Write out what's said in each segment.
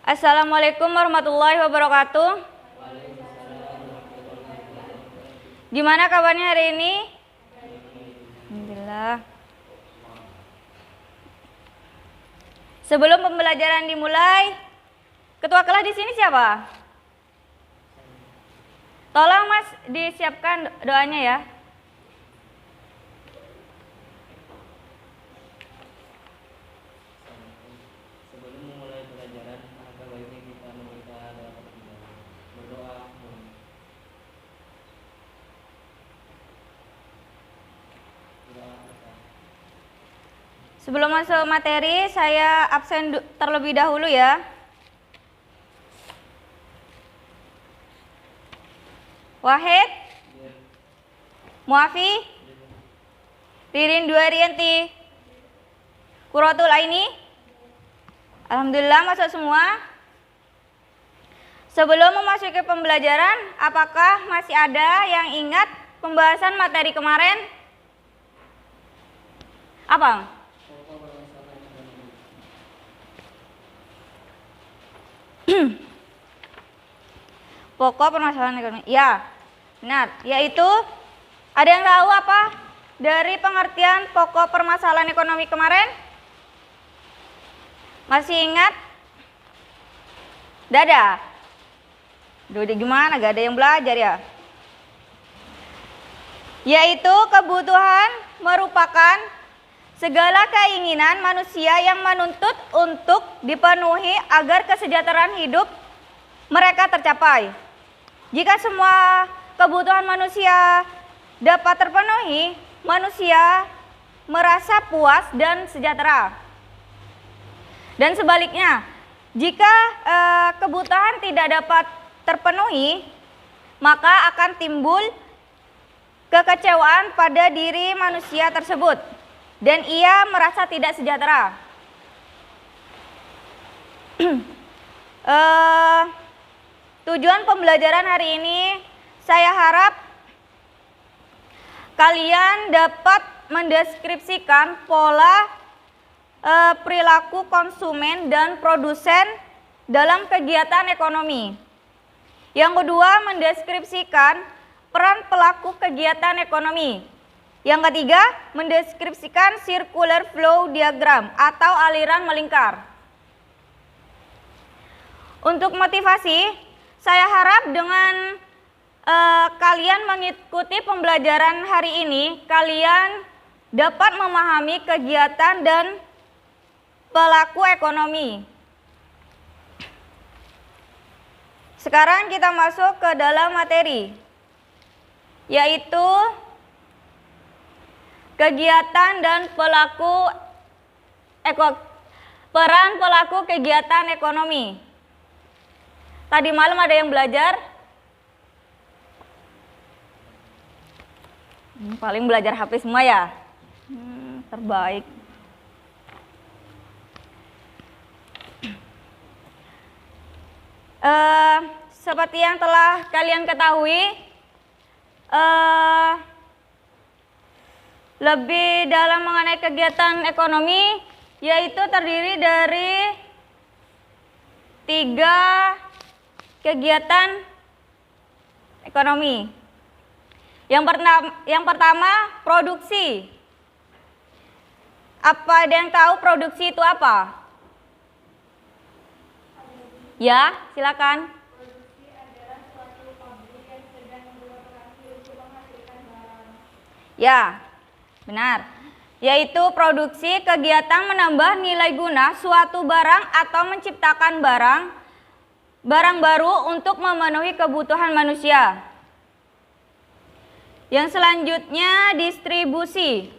Assalamualaikum warahmatullahi wabarakatuh. Gimana kabarnya hari ini? Alhamdulillah. Sebelum pembelajaran dimulai, ketua kelas di sini siapa? Tolong Mas disiapkan doanya ya. Sebelum memulai pelajaran, alangkah baiknya kita meminta doa berdoa. Sebelum masuk materi, saya absen terlebih dahulu ya. Wahid, Muafi, Ririn Duarianti, Quratul Aini. Alhamdulillah masuk semua. Sebelum memasuki pembelajaran, apakah masih ada yang ingat pembahasan materi kemarin? Apa? Pokok permasalahan ekonomi. Ya, benar. Yaitu, ada yang tahu apa dari pengertian pokok permasalahan ekonomi kemarin? Masih ingat? Dada. Duh, gimana? Gak ada yang belajar ya? Yaitu kebutuhan merupakan segala keinginan manusia yang menuntut untuk dipenuhi agar kesejahteraan hidup mereka tercapai. Jika semua kebutuhan manusia dapat terpenuhi, manusia merasa puas dan sejahtera. Dan sebaliknya, jika kebutuhan tidak dapat terpenuhi, maka akan timbul kekecewaan pada diri manusia tersebut dan ia merasa tidak sejahtera. Tujuan pembelajaran hari ini, saya harap kalian dapat mendeskripsikan pola perilaku konsumen dan produsen dalam kegiatan ekonomi. Yang kedua, mendeskripsikan peran pelaku kegiatan ekonomi. Yang ketiga, mendeskripsikan circular flow diagram atau aliran melingkar. Untuk motivasi, saya harap dengan kalian mengikuti pembelajaran hari ini, kalian dapat memahami kegiatan dan pelaku ekonomi. Sekarang kita masuk ke dalam materi, yaitu kegiatan dan peran pelaku kegiatan ekonomi. Tadi malam ada yang belajar? Paling belajar HP semua ya? Terbaik. Seperti yang telah kalian ketahui, lebih dalam mengenai kegiatan ekonomi, yaitu terdiri dari 3 kegiatan ekonomi. Yang pertama, produksi. Apa ada yang tahu produksi itu apa? Ya, silakan. Produksi adalah suatu pabrik yang sedang beroperasi untuk menghasilkan barang. Ya, benar. Yaitu produksi kegiatan menambah nilai guna suatu barang atau menciptakan barang baru untuk memenuhi kebutuhan manusia. Yang selanjutnya, distribusi.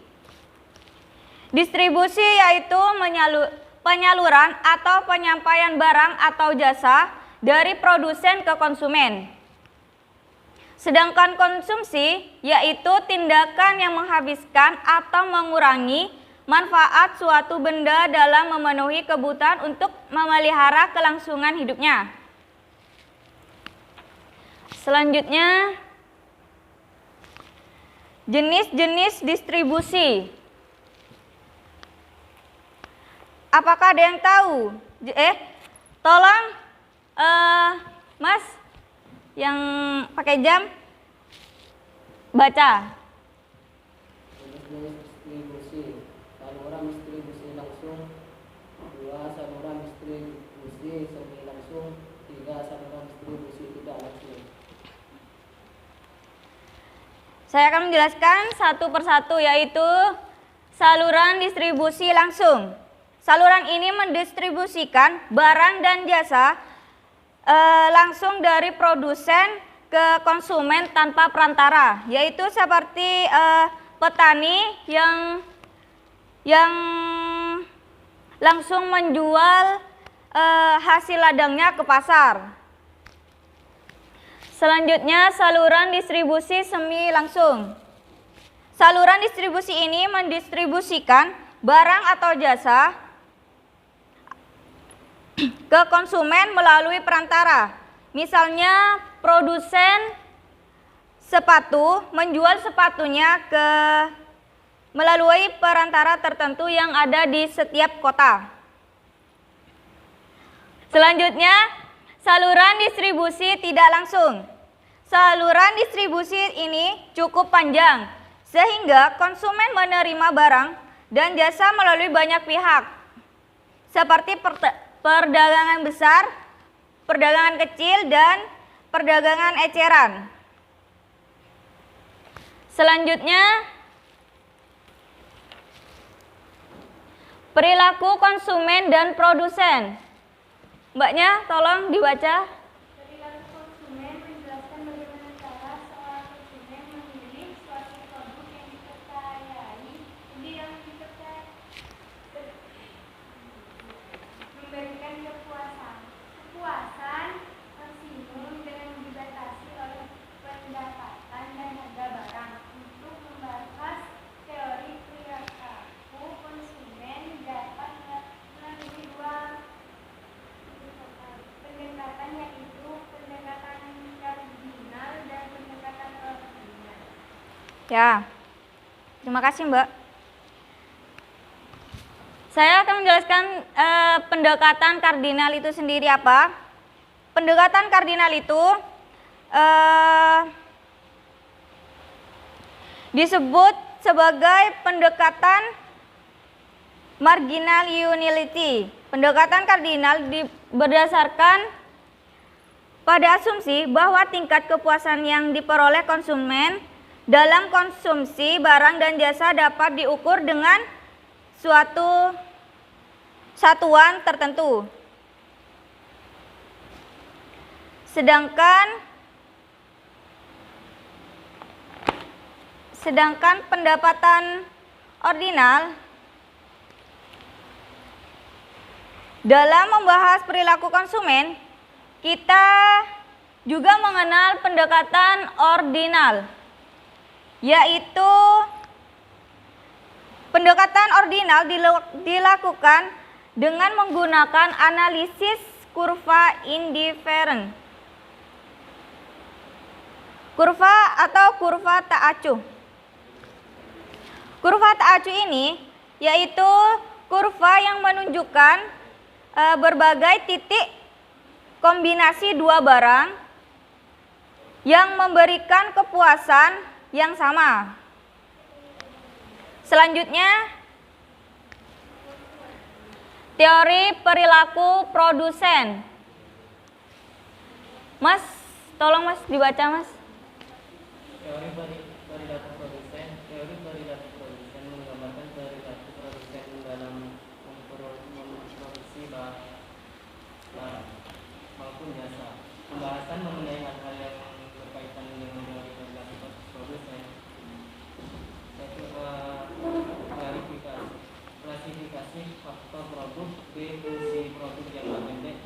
Distribusi yaitu penyaluran atau penyampaian barang atau jasa dari produsen ke konsumen. Sedangkan konsumsi yaitu tindakan yang menghabiskan atau mengurangi manfaat suatu benda dalam memenuhi kebutuhan untuk memelihara kelangsungan hidupnya. Selanjutnya, jenis-jenis distribusi. Apakah ada yang tahu? Tolong Mas yang pakai jam baca. Jenis-jenis distribusi. Saluran distribusi langsung. 2. Saluran distribusi semi langsung. 3. Saluran distribusi tidak langsung. Saya akan menjelaskan satu persatu, yaitu saluran distribusi langsung. Saluran ini mendistribusikan barang dan jasa langsung dari produsen ke konsumen tanpa perantara, yaitu seperti petani yang langsung menjual hasil ladangnya ke pasar. Selanjutnya, saluran distribusi semi langsung. Saluran distribusi ini mendistribusikan barang atau jasa ke konsumen melalui perantara. Misalnya, produsen sepatu menjual sepatunya melalui perantara tertentu yang ada di setiap kota. Selanjutnya, saluran distribusi tidak langsung. Saluran distribusi ini cukup panjang, sehingga konsumen menerima barang dan jasa melalui banyak pihak, seperti perdagangan besar, perdagangan kecil, dan perdagangan eceran. Selanjutnya, perilaku konsumen dan produsen. Mbaknya, tolong dibaca. Perilaku konsumen menjelaskan bagaimana cara seorang konsumen memilih suatu produk yang dipercayai, memberikan kepuasan konsumen dengan dibatasi oleh pendapatan dan harga barang. Untuk membahas teori perilaku konsumen dapat melalui dua pendekatan, yaitu pendekatan kardinal dan pendekatan ordinal. Ya, terima kasih Mbak. Saya akan menjelaskan pendekatan kardinal itu sendiri apa. Pendekatan kardinal itu disebut sebagai pendekatan marginal utility. Pendekatan kardinal berdasarkan pada asumsi bahwa tingkat kepuasan yang diperoleh konsumen dalam konsumsi barang dan jasa dapat diukur dengan suatu satuan tertentu. Sedangkan pendekatan ordinal dalam membahas perilaku konsumen, kita juga mengenal pendekatan ordinal, yaitu pendekatan ordinal dilakukan dengan menggunakan analisis kurva indifferent. Kurva atau kurva tak acuh. Kurva tak acuh ini yaitu kurva yang menunjukkan berbagai titik kombinasi dua barang yang memberikan kepuasan yang sama. Selanjutnya, teori perilaku produsen. Mas, tolong Mas dibaca Mas. Teori perilaku produsen. Teori perilaku produsen menggambarkan perilaku produsen dalam memproduksi barang maupun jasa. Pembahasan mengenai hal-hal yang berkaitan dengan teori perilaku produsen, yaitu klasifikasi faktor produk, B fungsi produk jangka pendek,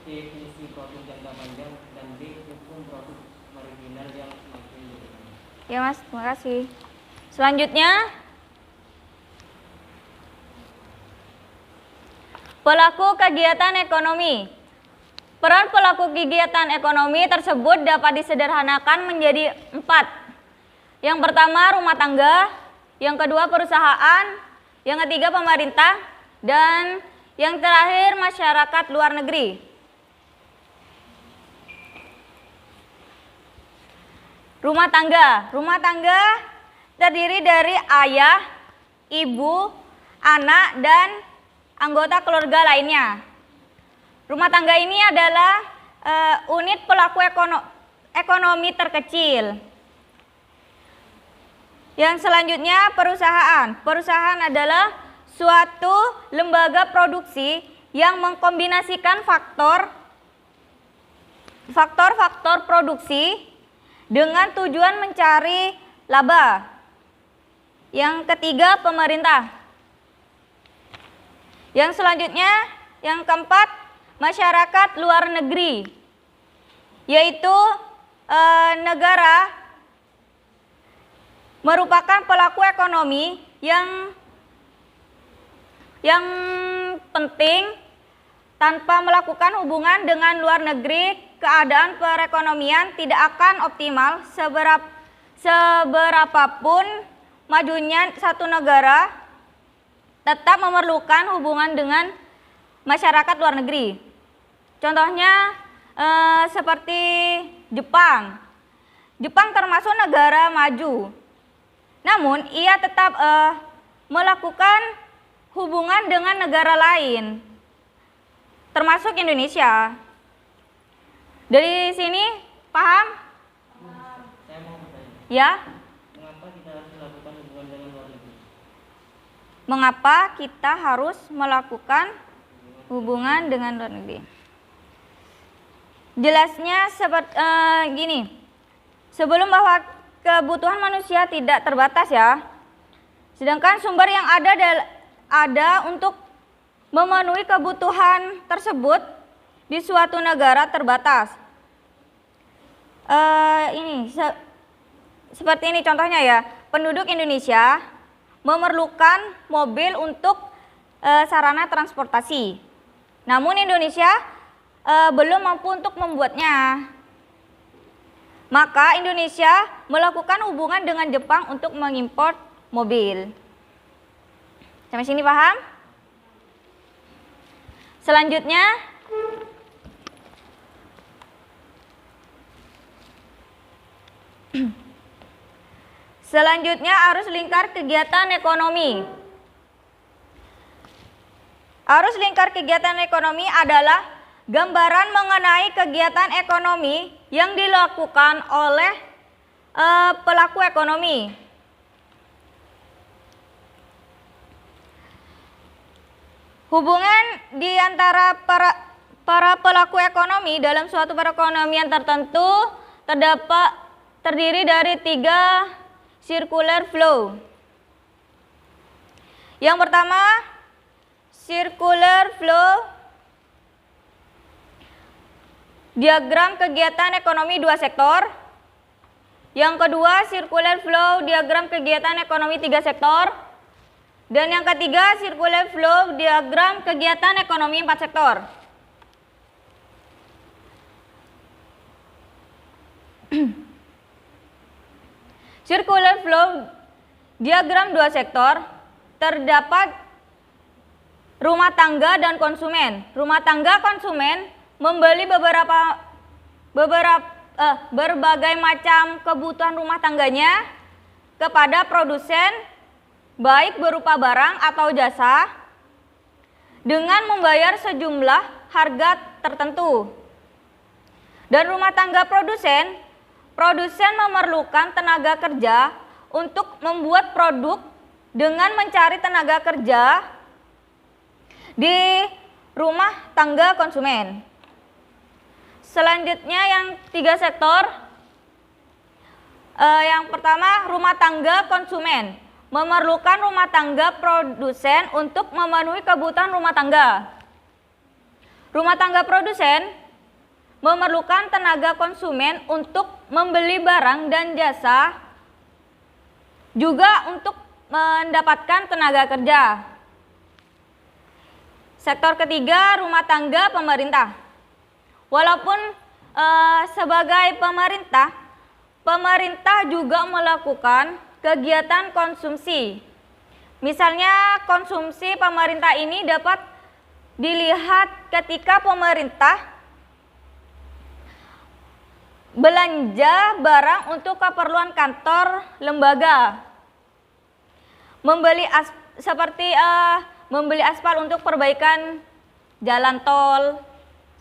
C fungsi produk jangka panjang, dan D hukum produk marginal yang makin berkembang. Ya Mas, terima kasih. Selanjutnya, pelaku kegiatan ekonomi. Peran pelaku kegiatan ekonomi tersebut dapat disederhanakan menjadi 4. Yang pertama, rumah tangga. Yang kedua, perusahaan. Yang ketiga, pemerintah. Dan yang terakhir, masyarakat luar negeri. Rumah tangga. Rumah tangga terdiri dari ayah, ibu, anak, dan anggota keluarga lainnya. Rumah tangga ini adalah unit pelaku ekonomi terkecil. Yang selanjutnya perusahaan. Perusahaan adalah suatu lembaga produksi yang mengkombinasikan faktor-faktor produksi dengan tujuan mencari laba. Yang ketiga pemerintah. Yang selanjutnya, yang keempat, masyarakat luar negeri, yaitu negara merupakan pelaku ekonomi yang penting. Tanpa melakukan hubungan dengan luar negeri, keadaan perekonomian tidak akan optimal seberapapun majunya satu negara tetap memerlukan hubungan dengan masyarakat luar negeri. Contohnya seperti Jepang. Jepang termasuk negara maju. Namun ia tetap melakukan hubungan dengan negara lain, termasuk Indonesia. Dari sini paham? Saya mau bertanya. Ya? Mengapa kita harus melakukan hubungan dengan luar negeri? Mengapa kita harus melakukan hubungan dengan luar negeri? Jelasnya seperti gini. Sebelum bahwa kebutuhan manusia tidak terbatas ya. Sedangkan sumber yang ada untuk memenuhi kebutuhan tersebut di suatu negara terbatas. Seperti ini contohnya ya. Penduduk Indonesia memerlukan mobil untuk sarana transportasi. Namun Indonesia belum mampu untuk membuatnya. Maka Indonesia melakukan hubungan dengan Jepang untuk mengimpor mobil. Sampai sini paham? Selanjutnya, arus lingkar kegiatan ekonomi. Arus lingkar kegiatan ekonomi adalah gambaran mengenai kegiatan ekonomi yang dilakukan oleh pelaku ekonomi. Hubungan di antara para pelaku ekonomi dalam suatu perekonomian tertentu terdiri dari 3 circular flow. Yang pertama, circular flow diagram kegiatan ekonomi 2 sektor. Yang kedua, circular flow diagram kegiatan ekonomi 3 sektor. Dan yang ketiga, circular flow diagram kegiatan ekonomi 4 sektor. Circular flow diagram 2 sektor terdapat rumah tangga dan konsumen. Rumah tangga konsumen membeli berbagai macam kebutuhan rumah tangganya kepada produsen, baik berupa barang atau jasa, dengan membayar sejumlah harga tertentu. Dan rumah tangga produsen memerlukan tenaga kerja untuk membuat produk dengan mencari tenaga kerja di rumah tangga konsumen. Selanjutnya yang 3 sektor. Yang pertama, rumah tangga konsumen memerlukan rumah tangga produsen untuk memenuhi kebutuhan rumah tangga. Rumah tangga produsen memerlukan tenaga konsumen untuk membeli barang dan jasa, juga untuk mendapatkan tenaga kerja. Sektor ketiga, rumah tangga pemerintah. Walaupun sebagai pemerintah juga melakukan kegiatan konsumsi. Misalnya konsumsi pemerintah ini dapat dilihat ketika pemerintah belanja barang untuk keperluan kantor, lembaga. Seperti membeli aspal untuk perbaikan jalan tol,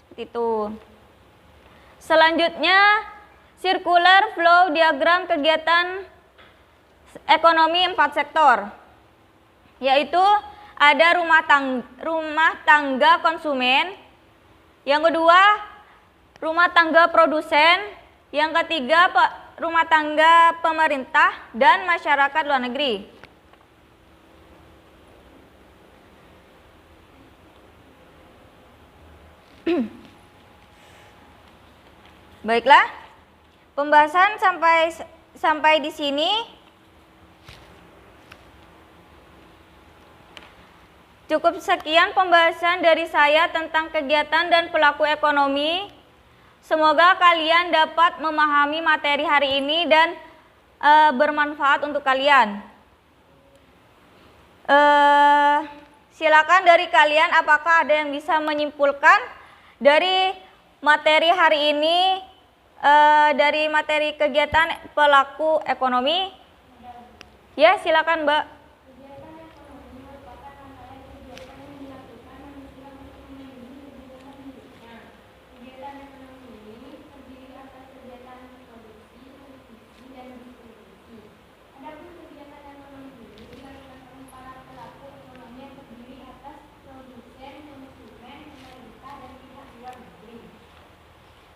seperti itu. Selanjutnya, circular flow diagram kegiatan ekonomi 4 sektor, yaitu ada rumah tangga konsumen, yang kedua rumah tangga produsen, yang ketiga rumah tangga pemerintah dan masyarakat luar negeri. Baiklah, pembahasan sampai di sini. Cukup sekian pembahasan dari saya tentang kegiatan dan pelaku ekonomi. Semoga kalian dapat memahami materi hari ini dan bermanfaat untuk kalian. Silakan dari kalian, apakah ada yang bisa menyimpulkan dari materi hari ini, dari materi kegiatan pelaku ekonomi? Ya, silakan Mbak.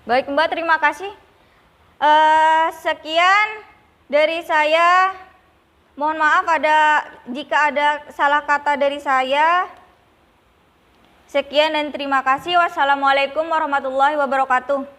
Baik Mbak, terima kasih. Sekian dari saya. Mohon maaf jika ada salah kata dari saya. Sekian dan terima kasih. Wassalamualaikum warahmatullahi wabarakatuh.